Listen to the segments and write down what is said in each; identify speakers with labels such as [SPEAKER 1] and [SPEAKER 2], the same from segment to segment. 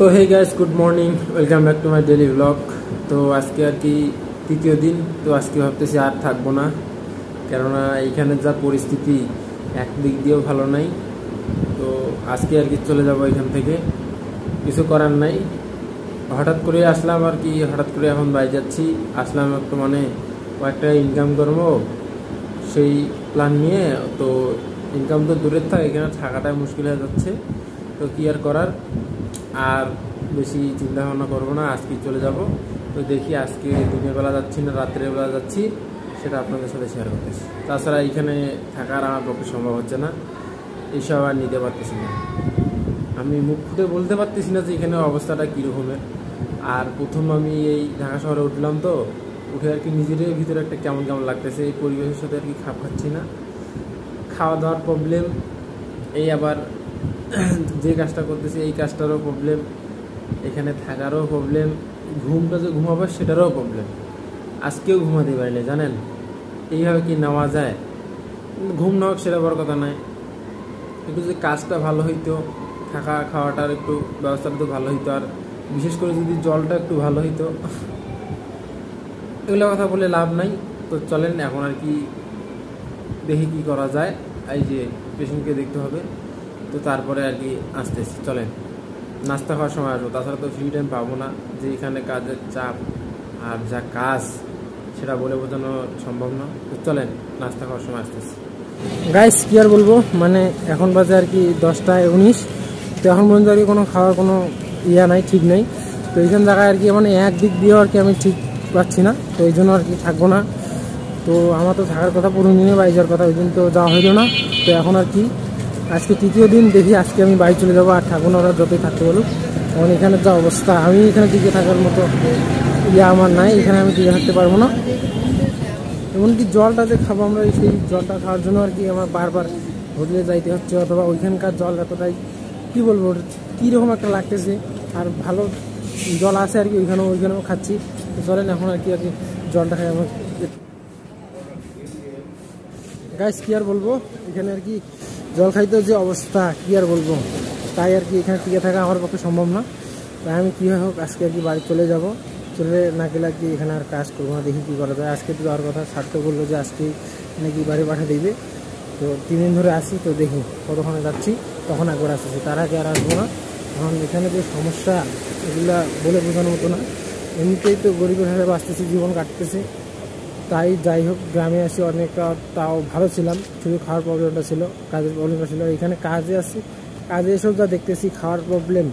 [SPEAKER 1] তো hey guys, good morning, welcome back to my daily vlog. তো আজকে আর কি তৃতীয় দিন। তো আজকে ভাবতেছি আর থাকবো না, কেননা এইখানে যা পরিস্থিতি একদিক দিয়েও ভালো নাই। তো আজকে আর কি চলে যাব এখান থেকে, কিছু করার নাই। হঠাৎ করে আসলাম আর কি, হঠাৎ করে এখন বাইরে যাচ্ছি। আসলাম একটু কয়েকটা ইনকাম করবো সেই প্ল্যান নিয়ে। তো ইনকাম তো দূরের থাক, এখানে থাকাটাই মুশকিল হয়ে যাচ্ছে। তো কি আর করার, আর বেশি চিন্তা ভাবনা করবো না, আজকে চলে যাব। তো দেখি আজকে দিনের বেলা যাচ্ছি না রাত্রের বেলা যাচ্ছি, সেটা আপনাদের সাথে শেয়ার করতেছি। তাছাড়া এইখানে থাকার আমার পক্ষে সম্ভব হচ্ছে না, এইসব আর নিতে পারতেছি না। আমি মুখ ফুটে বলতে পারতেছি না যে এখানে অবস্থাটা কীরকমের। আর প্রথম আমি এই ঢাকা শহরে উঠলাম, তো উঠে আর কি নিজের ভিতরে একটা কেমন কেমন লাগতেছে। এই পরিবেশের সাথে আর কি খাপ খাচ্ছি না, খাওয়া দাওয়ার প্রবলেম, এই আবার যে কাজটা করতেছি এই কাজটারও প্রবলেম, এখানে থাকারও প্রবলেম, ঘুমটা যে ঘুমাবো সেটারও প্রবলেম। আজকেও ঘুমাতে পারিনি জানেন। এইভাবে কি নেওয়া যায়? ঘুম না হোক সেটা বড় কথা নয়, একটু যে কাজটা ভালো হইতো, থাকা খাওয়াটার একটু ব্যবস্থাটা তো ভালো হইতো, আর বিশেষ করে যদি জলটা একটু ভালো হইতো। এগুলো কথা বলে লাভ নাই। তো চলেন এখন আর কি দেখি কি করা যায়। এই যে পেশেন্টকে দেখতে হবে, তো তারপরে আর কি আসতেছি। চলেন নাস্তা খাওয়ার সময় আসবো, তাছাড়া তো ফ্রি টাইম পাবো না। যে এখানে কাজের চাপ আর যা কাজ সেটা বলে বোঝানো সম্ভব না। তো চলেন নাস্তা খাওয়ার সময় আসতেছি। গাইস কি আর বলবো, এখন বাজে আর কি 10টা 19। তো এখন পর্যন্ত আর কি কোনো খাওয়ার কোনো নাই, ঠিক নাই। তো এইখান জায়গায় আর কি একদিক দিয়েও আর কি আমি ঠিক পাচ্ছি না, তো এই জন্য আর কি থাকবো না। তো আমার তো থাকার কথা পুরো দিনে বাড়ি যাওয়ার কথা, ওই দিন তো যাওয়া হইলো না। তো এখন আর কি আজকে তৃতীয় দিন, দেখি আজকে আমি বাড়ি চলে যাবো। আর থাকবো না, ওরা যতই থাকতে বলুক। কারণ এখানে যা অবস্থা, আমি এখানে টিকে থাকার মতো আমার নাই, এখানে আমি টিকে থাকতে পারবো না। এমনকি জলটা যে খাবো আমরা, সেই জলটা খাওয়ার জন্য আর কি আমার বারবার হোটেলে যাইতে হচ্ছে, অথবা ওইখানকার জল এতটাই কী বলবো কীরকম একটা লাগতেছে। আর ভালো জল আছে আর কি ওইখানেও খাচ্ছি। তো চলেন এখন আর কি জলটা খাই আমার। গাইস কি আর বলবো, এখানে আর কি জল খাইতে যে অবস্থা কি আর বলবো। তাই আর কি এখানে টিকে থাকা আমার পক্ষে সম্ভব না। তাই আমি কী হোক আজকে আর কি বাড়ি চলে যাব। চলে না গেলে আর কি এখানে আর কাজ করবো না, দেখি কী করা যায়। আজকে তো যাওয়ার কথা, স্বার্থ বললো যে আজকে নাকি বাড়ি পাঠিয়ে দেবে। তো 3 দিন ধরে আসি, তো দেখি কতক্ষণে যাচ্ছি, তখন একবার আসতেছি, তার আগে আর আসবো না। কারণ এখানে যে সমস্যা এগুলা বলে বোঝানোর মতো না। এমনিতেই তো গরিবের হারে বাঁচতেছি, জীবন কাটতেছে। তাই যাই হোক গ্রামে আসি অনেকটা, তাও ভালো ছিলাম, শুধু খাওয়ার প্রবলেমটা ছিল, কাজের প্রবলেমটা ছিল। এখানে কাজে আসি, কাজে এসেও যা দেখতেছি, খাওয়ার প্রবলেম,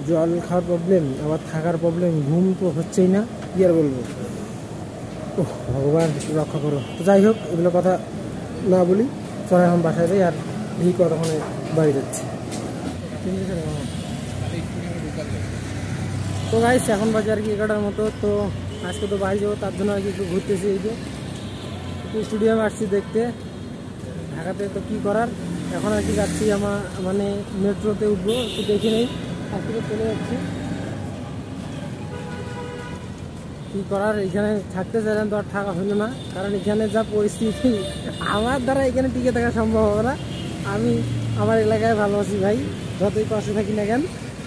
[SPEAKER 1] জল খাওয়ার প্রবলেম, আবার থাকার প্রবলেম, ঘুম তো হচ্ছেই না, কী আর বলবো। ওহ ভগবান রক্ষা করো। তো যাই হোক এগুলো কথা না বলি, চলে এখন বাসায় যাই। আর এই কতক্ষণে বাড়ি যাচ্ছি। তো গাইস এখন বাজে আর কি 11টার মতো। তো আজকে তো বাড়ি যাবো, তার জন্য আর কি একটু ঘুরতেছি। এই যে একটু স্টুডিয়ামে আসছি দেখতে, ঢাকাতে তো কী করার। এখন আর কি যাচ্ছি আমার মেট্রোতে উঠবো, একটু দেখে নেই, আজকে চলে যাচ্ছি। কী করার, এখানে থাকতে চাইলেন তো আর থাকা হইলো না, কারণ এখানে যা পরিস্থিতি আমার দ্বারা এখানে টিকে থাকা সম্ভব হবে না। আমি আমার এলাকায় ভালো আছি ভাই, যতই কষ্টে থাকি না কেন,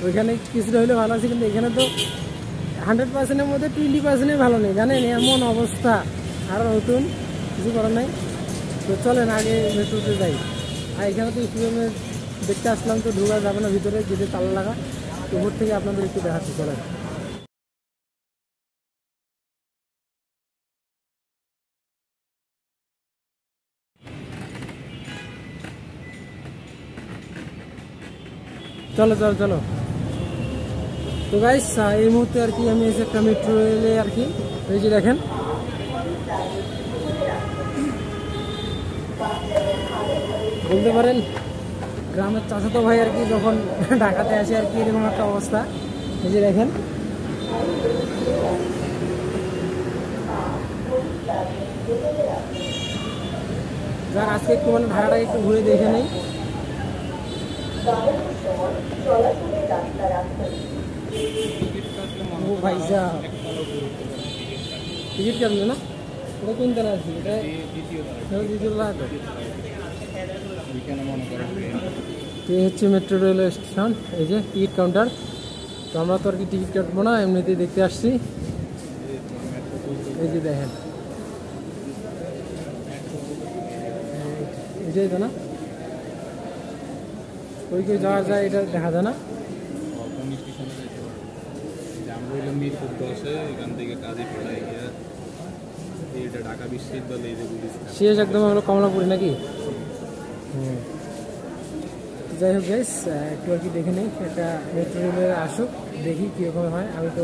[SPEAKER 1] ওইখানে কিছুটা হইলে ভালো আছে, কিন্তু এখানে তো 100%-এর মধ্যে 20%-ই ভালো নেই, জানেন এমন অবস্থা। আর নতুন কিছু করার নাই। তো চলেন আগে মেট্রোতে যাই। আর এখানে তো স্টুডিয়ামে দেখতে আসলাম, তো ঢোকা যাবে না ভিতরে, যেতে তালা লাগা। তো উপর থেকে আপনাদের একটু দেখাচ্ছি, চলেন। চলো চলো চলো। তো গাইস এই মুহূর্তে আর কি আমি এসে একটা মেট্রো রেলে আর কি, এই যে দেখেন বলতে পারেন গ্রামের চাচাতো ভাই আর কি যখন ঢাকাতে আসে আর কি এরকম একটা অবস্থা। এই যে দেখেন যার আজকে একটু ঢাকাটাকে একটু ঘুরে দেখে নেই। ও ভাই সাহেব টিকিট কাটলো না, ওটা কোন তারা আছে, এটা দ্বিতীয় তো এই হচ্ছে মেট্রো রেল স্টেশন। এই যে টিকিট কাউন্টার,
[SPEAKER 2] তো আমরা তো আর কি টিকিট কাটবো না, এমনিতেই দেখতে আসছি। এই যে দেখেন, এটাই তো না, ওই কেউ যাওয়া যায়, এটা দেখা যায় না।
[SPEAKER 3] মিরপুর 10-এ এখান থেকে কাজে পড়ায় গিয়া এটা ঢাকা বিশ্ববিদ্যালয়ে
[SPEAKER 2] শেষ একদম আমরা কমলাপুরি নাকি। যাই হোক গাইস, একটু আর কি দেখে নেই, একটা মেট্রো রেলের আসুক, দেখি কীরকম হয়। আমি তো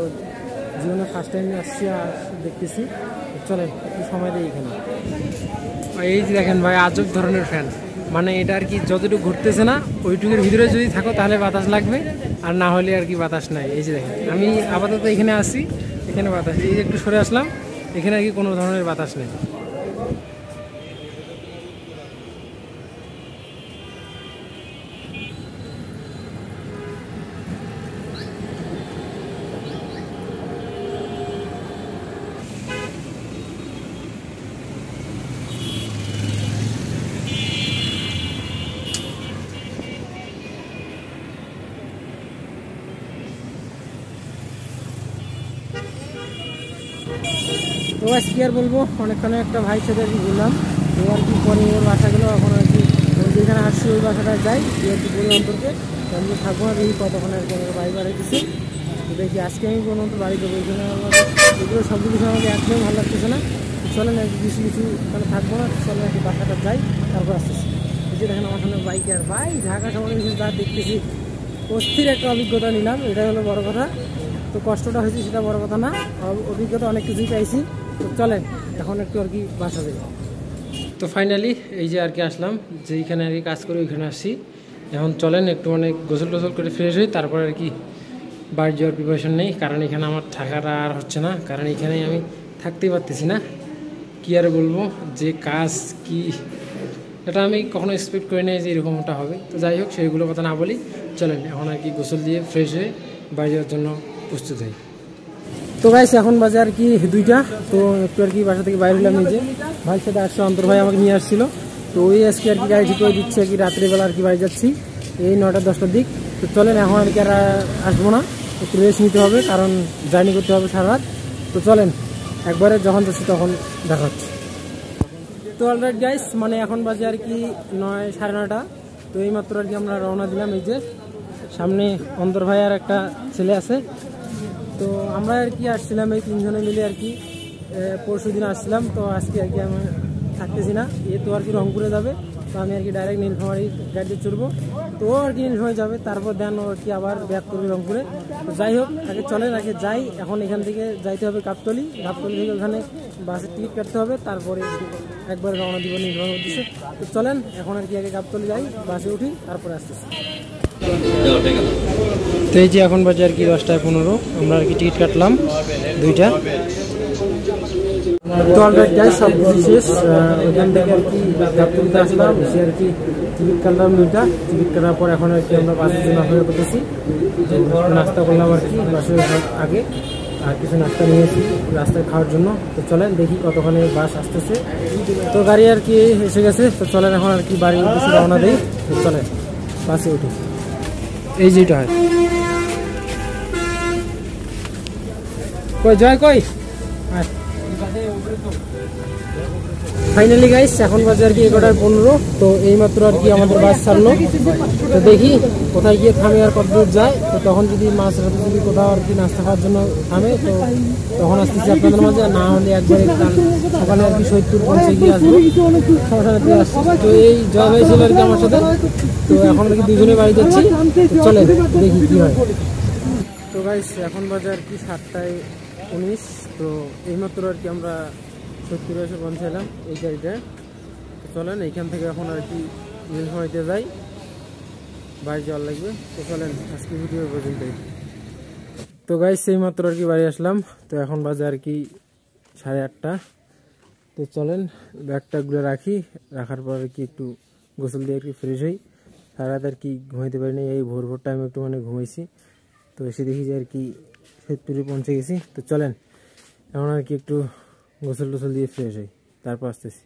[SPEAKER 2] জীবনে ফার্স্ট টাইম আসছি আর দেখতেছি। চলেন একটু সময় দিই এখানে। এই যে দেখেন ভাই, আজব ধরনের ফ্যান, মানে এটা আর কি যতটুকু ঘুরতেছে না ওইটুকুর ভিতরে যদি থাকো তাহলে বাতাস লাগবে, আর না হলে আর কি বাতাস নাই। এই যে দেখেন, আমি আপাতত এখানে আসি, এখানে বাতাস, এই যে একটু সরে আসলাম, এখানে আর কি কোনো ধরনের বাতাস নেই। তো আজ কি আর বলবো, অনেকক্ষণে একটা ভাই সাথে আর কি ঘুরলাম। তো আর কি পরে ওর বাসা গেলো, এখন আর কি যেখানে আসছি ওই বাসাটায় যাই, এই আর কি বলি অন্তরকে আমি থাকবো না, দেখি কতক্ষণ আর কি আমাকে বাড়ি বাড়াইতেছি। তো দেখি আজকে আমি কোনো মতো বাড়ি যাবো, এখানে এগুলো সব কিছু আমাকে একদম ভালো লাগতেছে না। চলেন আর কি কিছু কিছু মানে থাকবো না, চলেন আর কি বাসাটা যাই, তারপর আসতেছি। এই যে দেখেন আমার সামনে বাইক, আর ভাই ঢাকা শহরে কিছু যা দেখতেছি, অস্থির একটা অভিজ্ঞতা নিলাম, এটাই হলো বড় কথা। তো কষ্টটা হয়েছে সেটা বড় কথা না, অভিজ্ঞতা অনেক কিছুই পাইছি। তো চলেন এখন একটু আর কি বাসা যাই। তো ফাইনালি এই যে আর কি আসলাম, যেইখানে আর কি কাজ করি ওইখানে আসছি। এখন চলেন একটু মানে গোসল টোসল করে ফ্রেশ হই, তারপর আর কি বাড়ি যাওয়ার প্রিপারেশন নেই, কারণ এখানে আমার থাকাটা আর হচ্ছে না, কারণ এখানেই আমি থাকতেই পারতেছি না। কী আর বলবো, যে কাজ কি এটা আমি কখনো এক্সপেক্ট করি নাই যে এরকমটা হবে। তো যাই হোক, সেইগুলো কথা না বলি, চলেন এখন আর কি গোসল দিয়ে ফ্রেশ হয়ে বাড়ি যাওয়ার জন্য প্রস্তুত হই। তো গাইস এখন বাজে আর কি 2টা। তো একটু আর কি বাসা থেকে বাইরে হলাম, নিজে ভাইয়ের সাথে আসছে, অন্তর ভাই আমাকে নিয়ে আসছিল। তো ওই আজকে আর কি গাড়ি ঠিক করে দিচ্ছে আর কি, রাত্রিবেলা আর কি বাড়ি যাচ্ছি এই 9টা-10টার দিক। তো চলেন এখন আর কি আর আসবো না, একটু রেস্ট নিতে হবে, কারণ জার্নি করতে হবে সারা রাত। তো চলেন একবারে যখন যাচ্ছি তখন দেখা হচ্ছে। তো অলরাইট গাইস, মানে এখন বাজে আর কি 9-9:30। তো এইমাত্র আর কি আমরা রওনা দিলাম। এই যে সামনে অন্তর ভাই আর একটা ছেলে আছে। তো আমরা আর কি আসছিলাম এই 3 জনে মিলে আর কি, পরশু দিন আসছিলাম। তো আজকে আর কি আমি থাকতেছি না, এ তো আর কি রংপুরে যাবে, তো আমি আর কি ডাইরেক্ট নীলফামারী গাড়িতে চড়বো। তো ও আর কি নীলফামারী যাবে, তারপর দেন ও আর কি আবার ব্যাক করবে রংপুরে। তো যাই হোক, আগে চলেন আগে যাই, এখন এখান থেকে যাইতে হবে গাবতলী, গাবতলী থেকে ওখানে বাসের টিকিট কাটতে হবে, তারপরে একবার রওনা দিব নীলফামারীর উদ্দেশ্যে। তো চলেন এখন আর কি আগে গাবতলী যাই, বাসে উঠি, তারপরে আসতেছি। তো এই যে এখন বাজে আর কি 10টা-15, আমরা আর কি টিকিট কাটলাম 2টা। তো অলরেডি যাই সব কিছু শেষ, ওইখান থেকে আর কি গাবতলীতে আসলাম, এসে আর কি টিকিট কাটলাম 2টা। টিকিট কাটার পর এখন আর কি আমরা বাসের জন্য অপেক্ষা করতেছি। নাস্তা করলাম আর কি বাসের আগে, আর কিছু নাস্তা নিয়েছি রাস্তায় খাওয়ার জন্য। তো চলেন দেখি কতক্ষণে বাস আসতেছে। তো গাড়ি আর কি এসে গেছে। তো চলেন এখন আর কি বাড়ির উদ্দেশ্যে রওনা দেই। তো চলেন বাসে উঠি। এই যেটা হয় কই জয় কই ফাইনালি গাইস এখন বাজে আর কি 11:15। তো এইমাত্র আর কি আমাদের বাস ছাড়লো। তো দেখি কোথায় গিয়ে থামে আর কতদূর যায়। তো তখন যদি মাছ রাতে যদি কোথাও আর কি নাস্তা খাওয়ার জন্য থামে, তো তখন আসতেছি আপনাদের মাঝে, না হলে একবারে সকালে আর কি সৈয়দপুর পৌঁছে গিয়ে আসবো, সমস্যা আসছি। তো এই জয় ভাই ছিল আর কি আমার সাথে। তো এখন আর কি দুজনে বাড়ি যাচ্ছি, চলে দেখি কি হয়। তো গাইস এখন বাজে আর কি 7টা-19। তো এইমাত্র আর কি আমরা সৈয়দপুরে এসে পৌঁছালাম এই গাড়িটায়। তো চলেন এইখান থেকে এখন আর কি নীলফামারীতে যাই, বাড়ি যাওয়ার লাগবে। তো চলেন আজকে ভিডিও পর্যন্তই। তো গাইস এইমাত্র আর কি বাড়ি আসলাম। তো এখন বাজে আর কি 8:30। তো চলেন ব্যাগটাগুলো রাখি, রাখার পর আর কি একটু গোসল দিয়ে আর কি ফ্রেশ হই। সারা রাত আর কি ঘুমাইতে পারিনি, এই ভোর টাইমে একটু মানে ঘুমাইছি। তো এসে দেখি যে আর কি সৈয়দপুরে পৌঁছে গেছি। তো চলেন এখন আর কি একটু গোসল টোসল দিয়ে ফ্রেশ হই, তারপর আসতেছি।